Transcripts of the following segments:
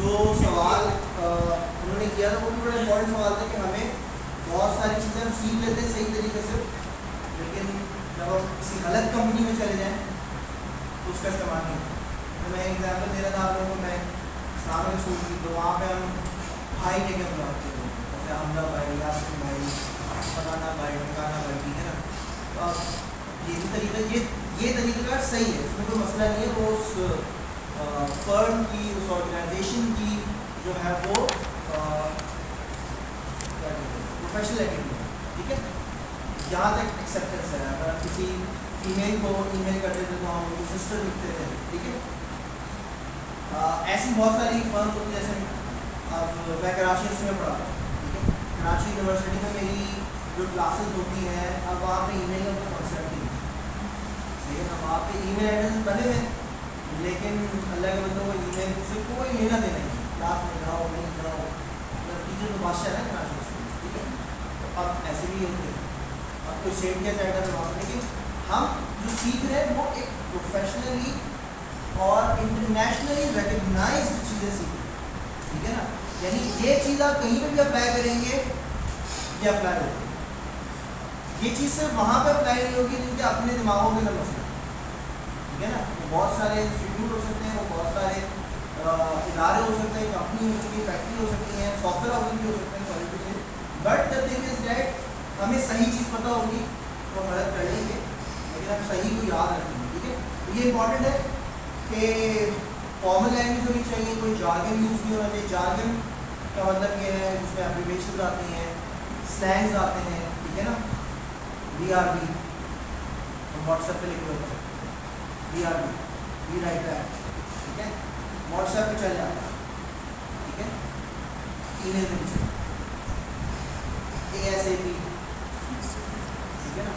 जो सवाल उन्होंने किया था वो भी बड़ा इम्पोर्टेंट सवाल था कि हमें बहुत सारी चीज़ें हम सीख लेते हैं सही तरीके से, लेकिन जब हम किसी अलग कंपनी में चले जाएं तो उसका इस्तेमाल नहीं होता। तो मैं एग्जाम्पल दे रहा था आप लोगों को, मैं इस्लामिक स्कूल की, तो वहाँ पे हम भाई लेके बुलाते थे, जैसे हमदा भाई, यासिन भाई, फलाना भाई, ढकाना भाई, ठीक है ना। तो अब ये भी तरीका, ये तरीका सही है, इसमें कोई मसला नहीं है। वो उस फर्म की, उस ऑर्गेनाइजेशन की जो है वो प्रोफेशनल एक्टिविटी, ठीक है, यहाँ तक एक्सेप्टेंस है। अगर आप किसी फीमेल को ईमेल करते थे तो हम उनको सिस्टर लिखते थे, ठीक है। ऐसी बहुत सारी फर्म होती है, जैसे अब मैं कराची में पढ़ा था, ठीक है, कराची यूनिवर्सिटी में मेरी जो क्लासेस होती हैं, अब वहाँ पे ईमेल का कॉन्सेप्ट नहीं है, ठीक है ना। वहाँ पे ईमेल एड्रेस बने हुए, लेकिन अल्लाह के बंदों को ईमेल से कोई लेना देना नहीं, क्लास में जाओ नहीं जाओ, मतलब टीचर तो बादशाह है कराची में, ठीक है। तो अब ऐसे भी होते हैं, अब कोई सेट किया जाएगा तो वहाँ, लेकिन हम जो सीख रहे हैं वो एक प्रोफेशनली और इंटरनेशनली रिकग्नाइज्ड चीज़ें सीख रहे हैं, ठीक है ना। यानी ये चीज़ आप कहीं पर भी अप्लाई करेंगे, ये अप्लाई होगी। ये चीज़ सिर्फ वहाँ पर अप्लाई नहीं होगी जिनके अपने दिमागों के अंदर मसला, ठीक है ना। वो बहुत सारे इंस्टीट्यूट हो सकते हैं, वो बहुत सारे इदारे हो सकते हैं, कंपनी हो सकती है, फैक्ट्री हो सकती है, सॉफ्टवेयर हाउस भी हो सकते हैं, सॉरी टू से। But the thing is that हमें सही चीज़ पता होगी तो मदद कर लेंगे, लेकिन हम सही को याद रखेंगे, ठीक है। तो ये इंपॉर्टेंट है कि फॉर्मल लैंग्वेज होनी चाहिए, कोई जार्गन यूज़ नहीं होना चाहिए। जार्गन का मतलब ये है जिसमें एब्रिविएशंस आती हैं, स्लैंग्स आते हैं, ठीक है ना। BRB व्हाट्सएप पे लिख लो, BRB, बी राइट बैक, ठीक है, व्हाट्सएप पे चल जाता है, ठीक है, ईमेल पे चल ASAP, ठीक है ना,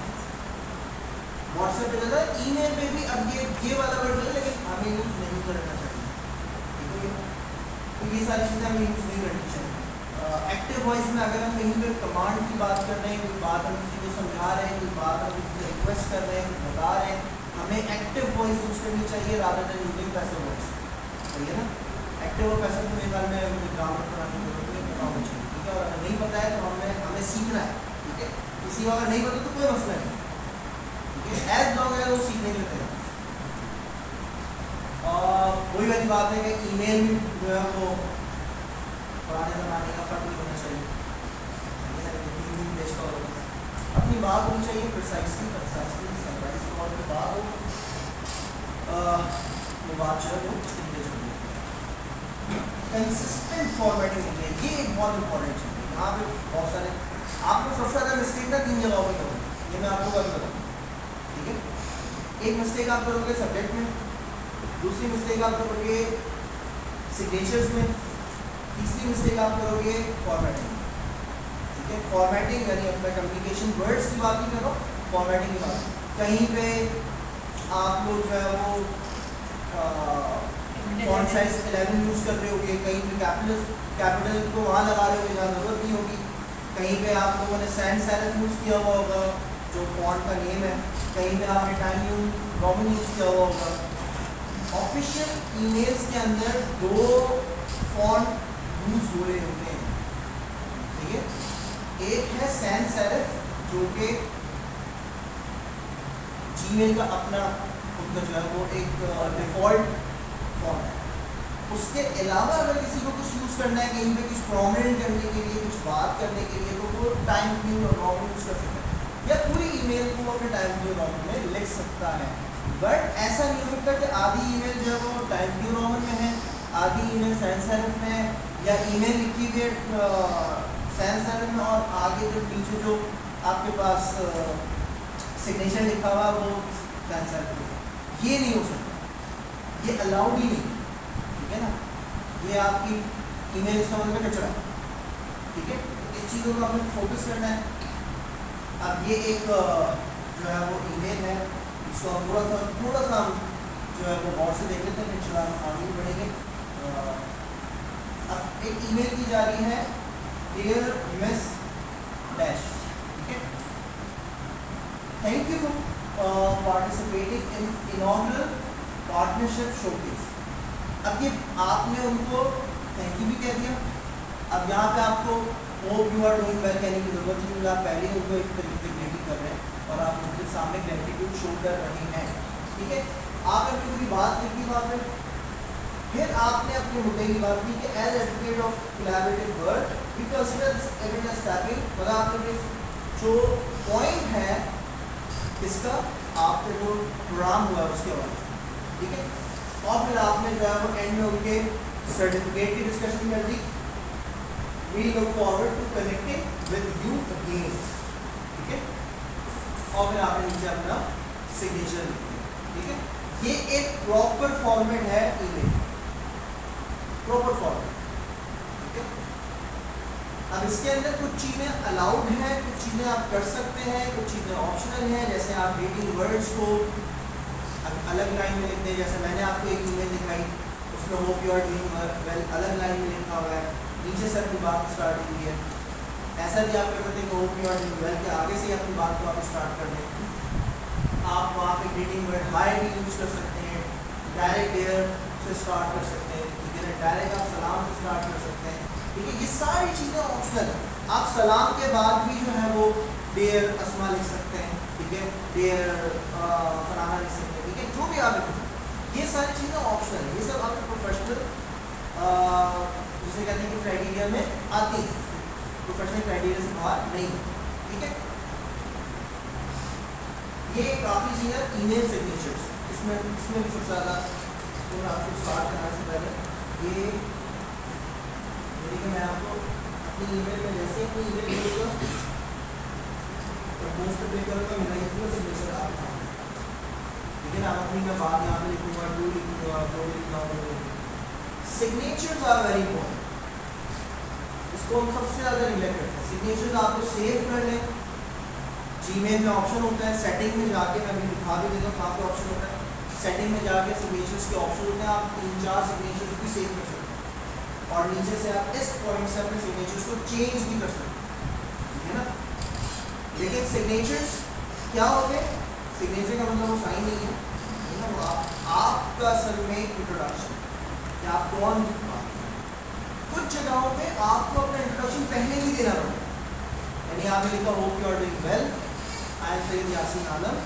व्हाट्सएप पे चलता है, ईमेल पे भी। अब ये वाला वर्ड है, लेकिन हमें यूज नहीं करना चाहिए, ठीक है। तो ये सारी चीज़ें हमें यूज नहीं करनी चाहिए। एक्टिव वॉइस में अगर हम कहीं पे कमांड की बात कर रहे हैं, कोई बात हम किसी को समझा रहे हैं, कोई बात हम किसी से रिक्वेस्ट कर रहे हैं, बता रहे हैं, हमें एक्टिव वॉइस यूज करनी चाहिए rather than using passive voice, सही है ना। एक्टिव और पैसिव के बारे में मुझे ग्रामर कराने की जरूरत नहीं, पता होना चाहिए, ठीक है। और अगर नहीं पता है तो हमें सीखना है, ठीक है। किसी को अगर नहीं पता तो कोई मसला नहीं, ठीक है, एज लॉन्ग एज वो सीखने के लिए तैयार। वही वाली बात है कि ईमेल जो है वो पुराने ज़माने का फर्क नहीं होना चाहिए, अपनी बात होनी चाहिए प्रिसाइसली सरप्राइज तौर पर बात हो, वो बात जो है वो सीधे चलिए। कंसिस्टेंट फॉर्मेटिंग होनी चाहिए, ये एक बहुत इंपॉर्टेंट चीज़ है। यहाँ पे बहुत सारे आपको सबसे ज़्यादा मिस्टेक ना 3 जगहों पर करोगे, ये मैं आपको कर बताऊँ, ठीक है। एक मिस्टेक आप करोगे सब्जेक्ट में, दूसरी मिस्टेक आप करोगे सिग्नेचर्स में, तीसरी मिस्टेक आप करोगे फॉर्मेटिंग, ठीक है। फॉर्मेटिंग यानी अपना कम्युनिकेशन वर्ड्स की बात नहीं कर रहा हूँ, फॉर्मेटिंग की बात। कहीं पे आप लोग जो है वो फॉन्ट साइज 11 यूज़ कर रहे होगे, कहीं पे कैपिटल को वहाँ लगा रहे होगे जहाँ ज़रूरत नहीं होगी, कहीं पे आप लोगों ने सैंड सेरिफ यूज़ किया हुआ होगा जो फॉन्ट का नेम है, कहीं पे आपने टाइम न्यू रोमन यूज़ किया हुआ होगा। ऑफिशियल ईमेल्स के अंदर 2 फॉन्ट यूज़ हो रहे होते हैं, ठीक है। एक है सैंड सेरिफ जो कि जीमेल का अपना उनका जो है वो एक डिफ़ॉल्ट फॉन्ट है। उसके अलावा अगर किसी को कुछ यूज़ करना है, कहीं पे कुछ प्रोमिनेंट करने के लिए, कुछ बात करने के लिए, तो वो टाइम न्यू रोमन यूज़ कर सकता है, या पूरी ईमेल को अपने टाइम न्यू रोमन में लिख सकता है। बट ऐसा नहीं हो सकता कि आधी ईमेल जो है वो टाइम न्यू रोमन में है, आधी ईमेल सैंड सेरिफ में है, या ईमेल लिखी हुई है सैंड सेरिफ में और आगे जो नीचे जो आपके पास सिग्नेचर लिखा हुआ वो सैंड सेरिफ में। ये नहीं हो सकता, ये अलाउड ही नहीं, ठीक है ना। ये आपकी ईमेल इसका मतलब कचरा, ठीक है। इस चीज़ों को आपने फोकस करना है। अब ये एक जो है वो ईमेल है, इसको हम थोड़ा सा जो है वो गौर से देख लेते हैं, फिर हम आगे बढ़ेंगे। अब एक ईमेल की जा रही है डियर मिस डैश, ठीक है, thank you for participating in inaugural partnership showcase. अब ये आपने उनको थैंक यू भी कह दिया। अब यहाँ पे आपको hope you are doing well कहने की जरूरत नहीं, क्योंकि आप पहले ही उनको एक तरीके से ग्रेडिंग कर रहे हैं और आप उनके सामने ग्रेटिट्यूड शो कर रहे हैं, ठीक है। आपने अपनी पूरी बात लिखी वहाँ पे, फिर आपने अपने मुद्दे की बात की कि as advocate of collaborative work we consider this evidence tapping, मतलब आपने जो पॉइंट है इसका आपके जो प्रोग्राम हुआ है उसके बाद, ठीक है। और फिर आपने जो है वो एंड में उनके सर्टिफिकेट की डिस्कशन कर दी। We look forward to connecting with you again, ठीक है। और फिर आपने नीचे अपना सिग्नेचर लिख दिया, ठीक है। ये एक प्रॉपर फॉर्मेट है ईमेल, प्रॉपर फॉर्मेट, ठीक है। अब इसके अंदर कुछ चीज़ें अलाउड हैं, कुछ चीज़ें आप कर सकते हैं, कुछ चीज़ें ऑप्शनल हैं। जैसे आप रीडिंग वर्ड्स को अलग लाइन में लिखते हैं, जैसे मैंने आपको एक ईमेल दिखाई उसमें hope you are doing well अलग लाइन में लिखा हुआ है, नीचे से अपनी बात स्टार्ट हुई है। ऐसा भी आप कर सकते हैं कि hope you are doing well के आगे से ही अपनी बात को आप स्टार्ट कर दें। आप वहाँ पे ग्रीटिंग वर्ड हाय भी यूज़ कर सकते हैं, डायरेक्ट डेयर से स्टार्ट कर सकते हैं, ठीक है। डायरेक्ट आप सलाम से स्टार्ट कर सकते हैं, ठीक है। ये सारी चीज़ें ऑप्शनल है। आप सलाम के बाद भी जो है वो डेयर अस्मा लिख सकते हैं, ठीक है, डेयर फलाना लिख सकते हैं, ठीक है, जो भी आप लिखें। ये सारी चीज़ें ऑप्शनल है, ये सब आपके प्रोफेशनल जिसे कहते हैं कि क्राइटेरिया में आती है, प्रोफेशनल क्राइटेरिया से बाहर नहीं, ठीक है। ये काफ़ी चीज़ें ईमेल सिग्नेचर्स, इसमें भी सबसे ज़्यादा तो मैं आपको स्टार्ट करने से पहले ये देखिए, मैं आपको अपनी ईमेल में जैसे अपनी ईमेल भेजूंगा तो पोस्ट पे करूँगा, मेरा ये पूरा सिग्नेचर आप लेकिन आप अपनी मैं बात यहाँ पे लिखूँगा, टू लिखूँगा, दो लिखूँगा। सिग्नेचर्स आर वेरी इंपॉर्टेंट, इसको हम सबसे ज़्यादा रिलेट करते हैं। सिग्नेचर्स आपको सेव कर लें, जीमेल में ऑप्शन होता है, सेटिंग में जाके मैं अभी दिखा भी देता हूँ कहाँ पे ऑप्शन होता है। सेटिंग में जाके सिग्नेचर्स के ऑप्शन होते हैं, आप 3-4 सिग्नेचर्स भी सेव कर सकते हैं और नीचे से आप इस पॉइंट से अपने सिग्नेचर्स को चेंज भी कर सकते हैं, ठीक है ना। लेकिन सिग्नेचर्स क्या हो गए, सिग्नेचर का मतलब वो साइन नहीं है, ठीक है, वो आपका असल में इंट्रोडक्शन कि आप कौन। कुछ जगहों पे आपको अपना इंट्रोडक्शन पहले ही देना पड़ेगा, यानी आपने लिखा hope you are doing well, I am Syed Yasin Alam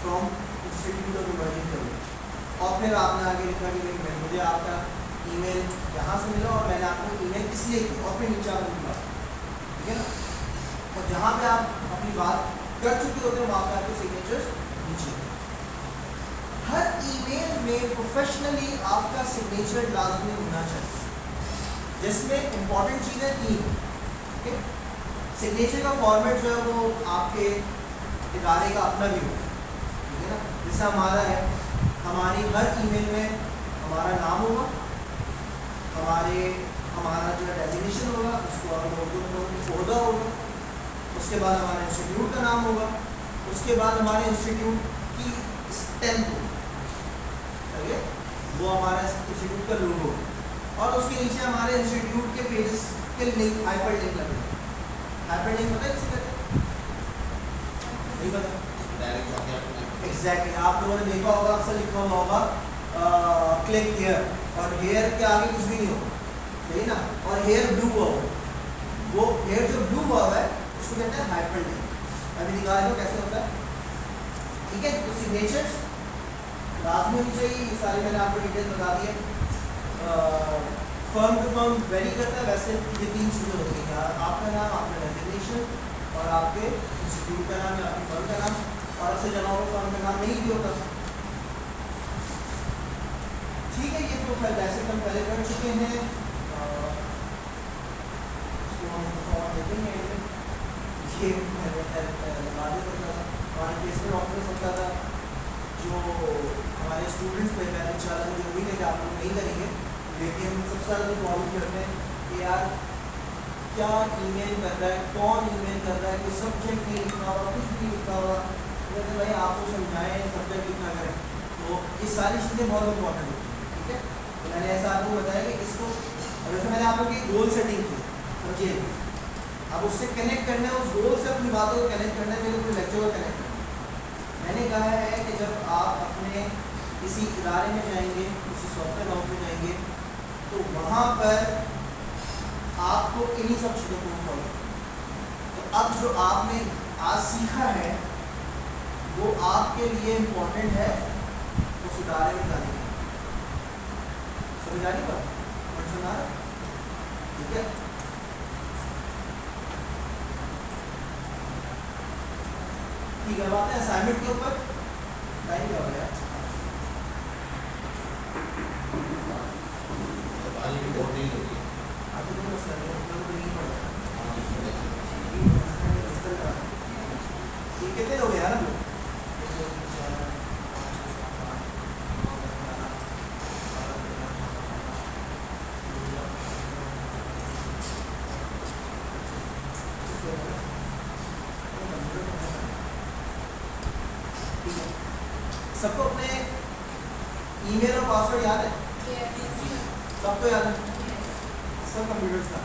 from institute of emerging career, और फिर आपने आगे लिखा कि मुझे आपका ईमेल यहाँ से मिला और मैंने आपको ईमेल इसलिए की, और फिर नीचे आपने बात, ठीक है ना। और जहाँ पे आप अपनी बात कर चुके होते हैं वहाँ पे आपके सिग्नेचर्स नीचे। हर ईमेल में प्रोफेशनली आपका सिग्नेचर लाजमी होना चाहिए, जिसमें इंपॉर्टेंट चीज़ें 3, ठीक है। सिग्नेचर का फॉर्मेट जो है वो आपके इदारे का अपना भी होगा, ठीक है ना। जैसे हमारा है, हमारी हर ईमेल में हमारा नाम होगा, हमारा जो डेजिग्नेशन होगा उसको ओहदा होगा, उसके बाद हमारे इंस्टीट्यूट का नाम होगा, उसके बाद हमारे इंस्टीट्यूट की स्ट्रेंथ होगी, सही है, वो हमारा इंस्टीट्यूट का लोगो, और उसके नीचे हमारे इंस्टीट्यूट के पेजेस के लिंक, हाइपर लिंक लगेगा। हाइपर लिंक पता है किसे कहते हैं? नहीं पता? एग्जैक्टली, आप लोगों ने देखा होगा, अक्सर लिखा हुआ होगा क्लिक हियर, और हेयर के आगे कुछ भी नहीं होगा, सही ना, और हेयर ब्लू हुआ होगा, वो हेयर जो ब्लू हुआ है उसको कहते हैं हाइपर लिंक। अभी दिखा रहे हो कैसे होता है, ठीक है। तो सिग्नेचर्स लाजमी होनी चाहिए, ये सारे मैंने आपको डिटेल बता दिए। फर्म टू फर्म वेरी करता है, वैसे ये 3 चीज़ें होती हैं, आपका नाम, आपका डेजिग्नेशन और आपके इंस्टीट्यूट का नाम या आपकी फर्म का नाम, और आपसे जमा हुआ फर्म का नाम नहीं भी होता, ठीक है। ये तो वैसे हम पहले कर चुके हैं, इसको हम और देखेंगे। ये हमारे प्लेसमेंट ऑफिस होता था, जो हमारे स्टूडेंट्स पे मैं इंशाल्लाह मुझे उम्मीद है कि आप लोग नहीं करेंगे, लेकिन सबसे ज़्यादा प्रॉब्लम करते हैं कि यार क्या ईमेल कर रहा है, कौन ईमेल कर रहा है, कोई सब्जेक्ट नहीं लिखा हुआ, कुछ भी लिखा हुआ, कहते भाई आपको समझाएं सब्जेक्ट लिखा करें। तो ये सारी चीज़ें बहुत इंपॉर्टेंट होती हैं, ठीक है। तो मैंने ऐसा आपको बताया कि इसको, और जैसे मैंने आप लोग की गोल सेटिंग की, समझिए, अब उससे कनेक्ट करना है, उस गोल से अपनी बातों को कनेक्ट करना है, मेरे को लेक्चर को कनेक्ट करना है। मैंने कहा है कि जब आप अपने किसी इदारे में जाएंगे, किसी सॉफ्टवेयर हाउस में जाएंगे, तो वहाँ पर आपको इन्हीं सब चीज़ों को फॉलो। तो अब जो आपने आज सीखा है वो आपके लिए इम्पोर्टेंट है वो सुधारे में जाने के। समझ आ रही बात? समझ आ रहा? ठीक है। ठीक है, अब आते हैं असाइनमेंट के ऊपर। टाइम क्या हो गया? आपको तो मसला नहीं है, मतलब तो नहीं पड़ा। ये कितने लोग हैं यार हम लोग? सबको अपने ईमेल और पासवर्ड याद है? सबको याद है? सब कंप्यूटर्स का